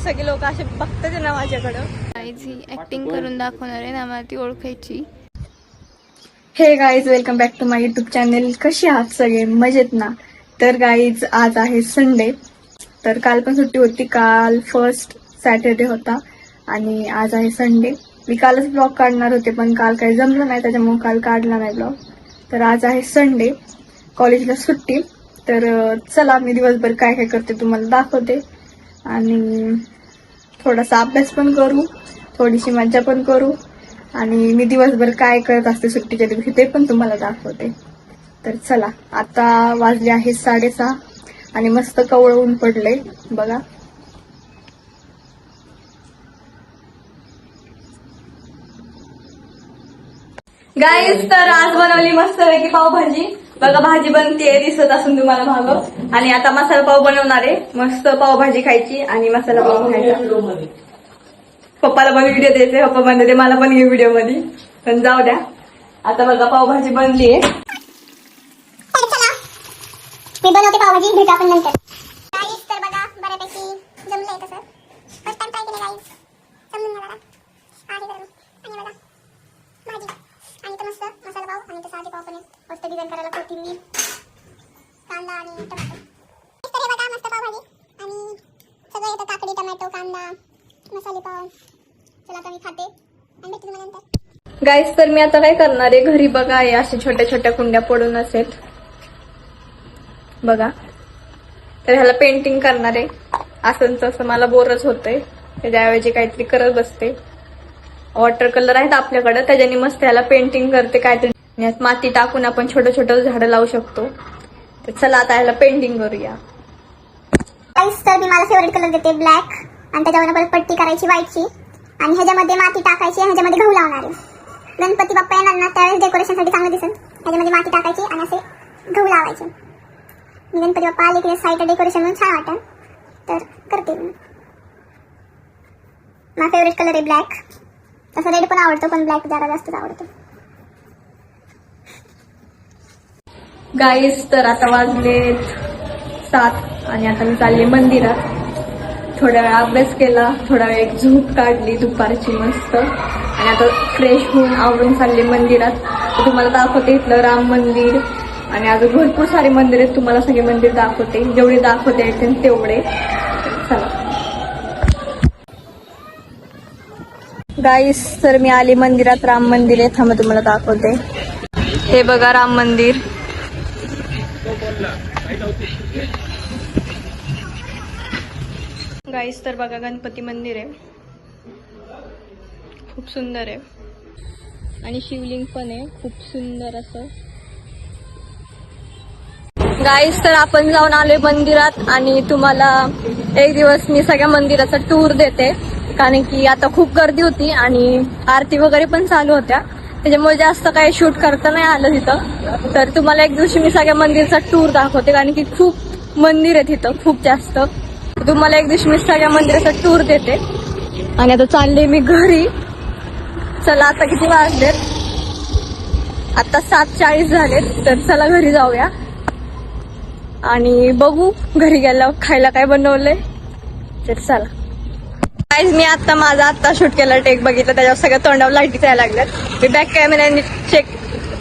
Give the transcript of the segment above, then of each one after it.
सगळे लोक असे बघतात ना माझ्याकडं. ही ऍक्टिंग करून दाखवणार आहे ना, मला ती ओळखायची. Hey guys, welcome back to my YouTube channel. कशी आहात सगळे? मजेत ना? तर गाईज, आज आहे संडे. तर काल पण सुट्टी होती, काल फर्स्ट सॅटर्डे होता आणि आज आहे संडे. मी कालच ब्लॉग काढणार होते पण काल काही जमलं नाही, त्याच्यामुळे काल काढला नाही ब्लॉग. तर आज आहे संडे, कॉलेजला सुट्टी. तर चला मी दिवसभर काय काय करते तुम्हाला दाखवते आणि थोडासा अभ्यास पण करू, थोडीशी मज्जा पण करू आणि मी दिवसभर काय करत असते सुट्टीच्या दिवशी ते पण तुम्हाला दाखवते. तर चला, आता वाजले आहे 6:30 आणि मस्त कवळं ऊन पडलंय बघा. गाईज, तर आज बनवली मस्त पैकी पावभाजी. बघा भाजी बनते, दिसत असून तुम्हाला भाग. आणि आता मसाला पाव बनवणार आहे. मस्त पावभाजी खायची आणि मसाला पाव खायचा. पप्पाला पण व्हिडिओ द्यायचे, पप्पा म्हणते मला पण घे व्हिडिओ मध्ये, पण जाऊ द्या. आता बघा पावभाजी बनली आहे. मी बनवते पावभाजी, भेटू आपण नंतर. गाईस, तर बघा बऱ्यापैकी जमलंय तसं. फर्स्ट टाइम ट्राय केलं गाईस, समजून घ्या जरा. आहे गरम आणि बघा भाजी आणि तर मस्त मसाला पाव आणि तसं आधी पाव पण मस्त डिझाईन करायला कोथिंबीर, कांदा आणि टोमॅटो. तर हे बघा मस्त पावभाजी आणि सगळं येतं, काकडी, टोमॅटो, कांदा, मसाले पाव. चला आता मी खाते आणि भेटते तुम्हाला नंतर. गाईस, तर मी आता काय करणार आहे, घरी बघा हे अशा छोट्या छोट्या कुंड्या पडून असेल बघा. तर ह्याला पेंटिंग करणार आहे. असं तसं मला बोरच होतंय, त्याच्याऐवजी काहीतरी करत बसते. वॉटर कलर आहेत आपल्याकडे, त्याच्याने मस्त ह्याला पेंटिंग करते काहीतरी. यात माती टाकून आपण छोटं छोटं झाडं लावू शकतो. तर चला आता ह्याला पेंटिंग करूया. गाईस, तर मी मला फेवरेट कलर देते ब्लॅक आणि त्याच्यावर परत पट्टी करायची व्हाईटची आणि ह्याच्यामध्ये माती टाकायची आणि ह्याच्यामध्ये गहू लावणार आहे. गणपती बाप्पा येणार ना त्यावेळेस डेकोरेशनसाठी चांगलं दिसेल. ह्याच्यामध्ये माती टाकायची आणि असे गहू लावायचे. मी गणपती बाप्पा आले की साईड डेकोरेशन म्हणून छान वाटेल, तर करते मी. माझा फेवरेट कलर आहे ब्लॅक. तसं रेड पण आवडतो पण ब्लॅक जरा जास्तच आवडतो. गाईस, तर आता वाजले 7 आणि आता मी चालले मंदिरात. थोड्या वेळ अभ्यास केला, थोडा वेळ एक झोप काढली दुपारची मस्त आणि आता फ्रेश होऊन आवरून चालले मंदिरात. तर तुम्हाला दाखवते इथलं राम मंदिर आणि अजून भरपूर सारे मंदिर आहेत. तुम्हाला सगळे मंदिर दाखवते, जेवढे दाखवते येतील तेवढे. चला गाईस, तर मी आले मंदिरात. राम मंदिर आहे, थांबा तुम्हाला दाखवते. हे बघा राम मंदिर. गाईस, तर बघा गणपती मंदिर आहे, खूप सुंदर आहे आणि शिवलिंग पण आहे खूप सुंदर असं. गाईस, तर आपण जाऊन आलोय मंदिरात आणि तुम्हाला एक दिवस मी सगळ्या मंदिराचा टूर देते, कारण की आता खूप गर्दी होती आणि आरती वगैरे पण चालू होत्या, त्याच्यामुळे जास्त काही शूट करता नाही आलं तिथं. तर तुम्हाला एक दिवशी मी सगळ्या मंदिरचा टूर दाखवते, कारण की खूप मंदिर आहे तिथं, खूप जास्त. तुम्हाला एक दिवशी मी सगळ्या मंदिराचा टूर देते आणि आता चालले मी घरी. चला आता किती वाजलेत, आता 7:40 झालेत. तर चला घरी जाऊया आणि बघू घरी गेल्यावर खायला काय बनवलंय. तर चला गाईज, मी आता माझा शूट केला टेक बघितलं, त्याच्यावर सगळ्या तोंडावर लाईटी यायला लागल्यात. मी बॅक कॅमेऱ्याने चेक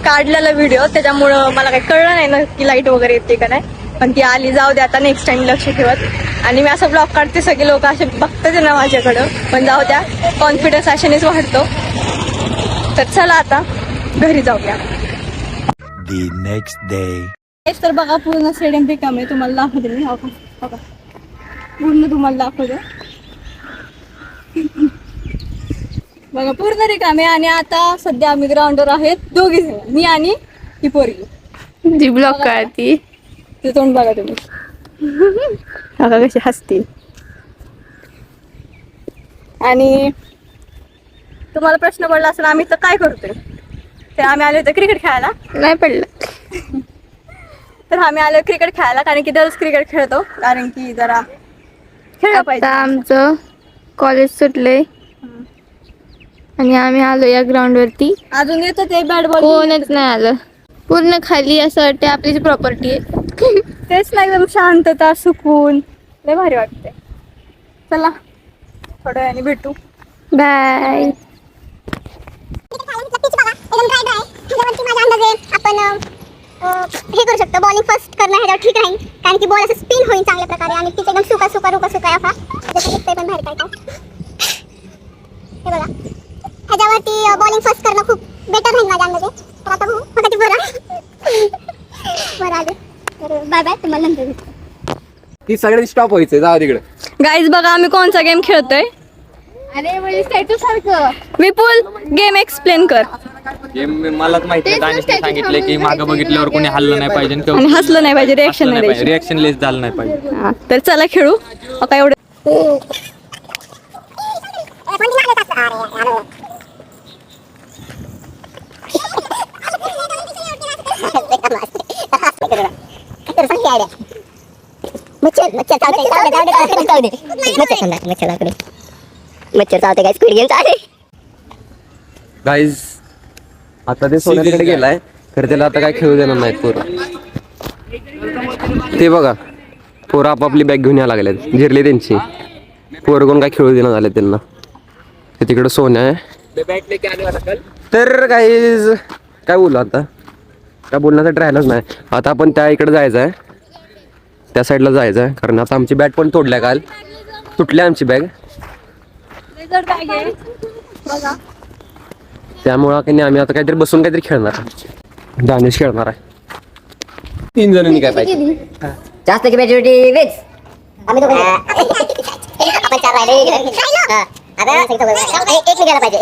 काढलेला व्हिडिओ, त्याच्यामुळं मला काही कळलं नाही ना की लाईट वगैरे येते का नाही, पण ती आली. जाऊ दे, आता नेक्स्ट टाइम लक्ष ठेवत. आणि मी असं ब्लॉग काढते, सगळे लोक असे बघतात ना माझ्याकडं, पण जाऊ द्या, कॉन्फिडन्स अशानेच वाढतो. तर चला आता घरी जाऊया. The next day. तर बघा पूर्ण स्टेडियम रिकाम आहे, तुम्हाला दाखवते मी. हो का, पूर्ण तुम्हाला दाखवते. बघा पूर्ण रिकाम आहे आणि आता सध्या आम्ही ग्राउंडवर आहेत दोघी जण, मी आणि ही पोरगी जी ब्लॉग काढती. ते तोंड बघा तुम्ही, बघा कशी हसती. आणि तुम्हाला प्रश्न पडला असेल आम्ही तर काय करतोय, तर आम्ही आलो होतो क्रिकेट खेळायला. नाही पडलं. तर आम्ही आलो क्रिकेट खेळायला, कारण की दररोज क्रिकेट खेळतो, कारण की जरा खेळलं पाहिजे. आता आमचं कॉलेज सुटलंय आणि आम्ही आलो या ग्राउंड वरती. अजून येतं ते बॅट बॉल, कोणच नाही आलं. पूर्ण खाली असं वाटते आपली जी प्रॉपर्टी आहे तेच नाही, एकदम शांतता, सुकून, लय भारी वाटते. चला थोड्या वेळाने भेटू. बाय. पिच बघा एकदम ड्राय ड्राय. ह्याच्यावरती माझ्या अंदाजे आपण हे करू शकतो. बॉलिंग फर्स्ट करणं ह्याच्यावर ठीक राहील, कारण की बॉल असं स्पिन होईल चांगल्या प्रकारे आणि पिच एकदम सुका सुका रुका सुका असा जसं दिसतंय पण बाहेर काय हे बघा. ह्याच्यावरती बॉलिंग फर्स्ट करणं खूप बेटर राहील माझ्या अंदाजे. तर आता बघू बघा ते बरं आले. तर बाय बाय, तुम्हाला नंतर भेटू. ती सगळ्यांनी स्टॉप व्हायचंय, जाऊ तिकडे. गाईज बघा आम्ही कोणचा गेम खेळतोय. अरे म्हणजे स्टॅच्यू सारखं. विपुल गेम एक्सप्लेन कर. मलाच माहिती नाही. दानिशने सांगितले की मागं बघितल्यावर कोणी हल्लं नाही पाहिजे आणि हसलं नाही पाहिजे, रिएक्शन नाही द्यायची. रिएक्शन लेस झालं नाही पाहिजे. हा, तर चला खेळू आता. एवढं मच्छर चावते काय स्क्विड गेम चालते. गाईज आता ते सोन्याकडे गेलाय, तर त्याला आता काय खेळू देणार नाहीत पोरं. ते बघा पोरं आपापली बॅग घेऊन यायला लागल्यात, जिरली त्यांची. पोरं कोण काय खेळू देणार झाले त्यांना. ते तिकडं सोन्या आहे. तर गाईज काय बोलू आता, काय बोलण्यासाठी राहिलंच नाही. आता आपण त्या इकडे जायचं आहे, त्या साईडला जायचं आहे, कारण आता आमची बॅट पण तोडल्या काल, तुटल्या आमची बॅग. त्यामुळं काही नाही, आम्ही आता काहीतरी बसून काहीतरी खेळणार आहे. दानिश खेळणार आहे. 3 जणांनी काय पाहिजे. जास्त की मेजॉरिटी वेज आम्ही दोघं आपण 4 राहिले. आता एक निघायला पाहिजे.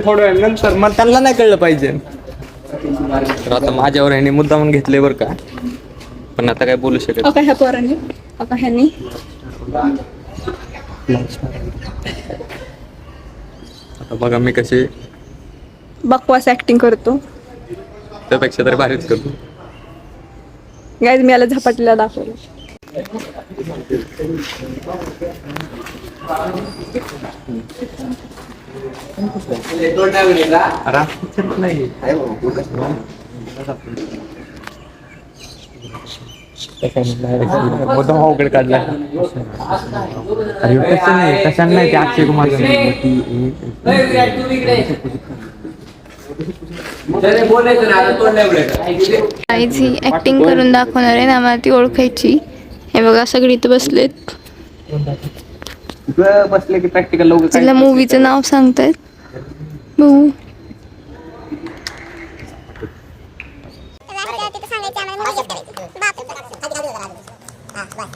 थोड्या वेळानंतर मग त्यांना नाही कळलं पाहिजे. तर आता माझ्यावर ह्याने मुद्दामून घेतले बरं का, पण आता काय बोलू शकत. आता ह्या पोरांनी आता ह्यांनी आता बघा मी कशी बकवास ऍक्टिंग करतो. त्यापेक्षा तरी भारीच करतो. गाईज मी याला झपाटलेला दाखवलं. मुद्दाम अवघड काढला. अरे तसं नाही, तसं नाही. ते अक्षय कुमार गाईज ही ऍक्टिंग करून दाखवणार आहे ना, आम्हाला ती ओळखायची. हे बघा सगळी इथं बसलेत. बसले की प्रॅक्टिकल लोक तिला मूवीचं नाव सांगतायत. बघू. तिथं सांगायचं आम्हाला. बाप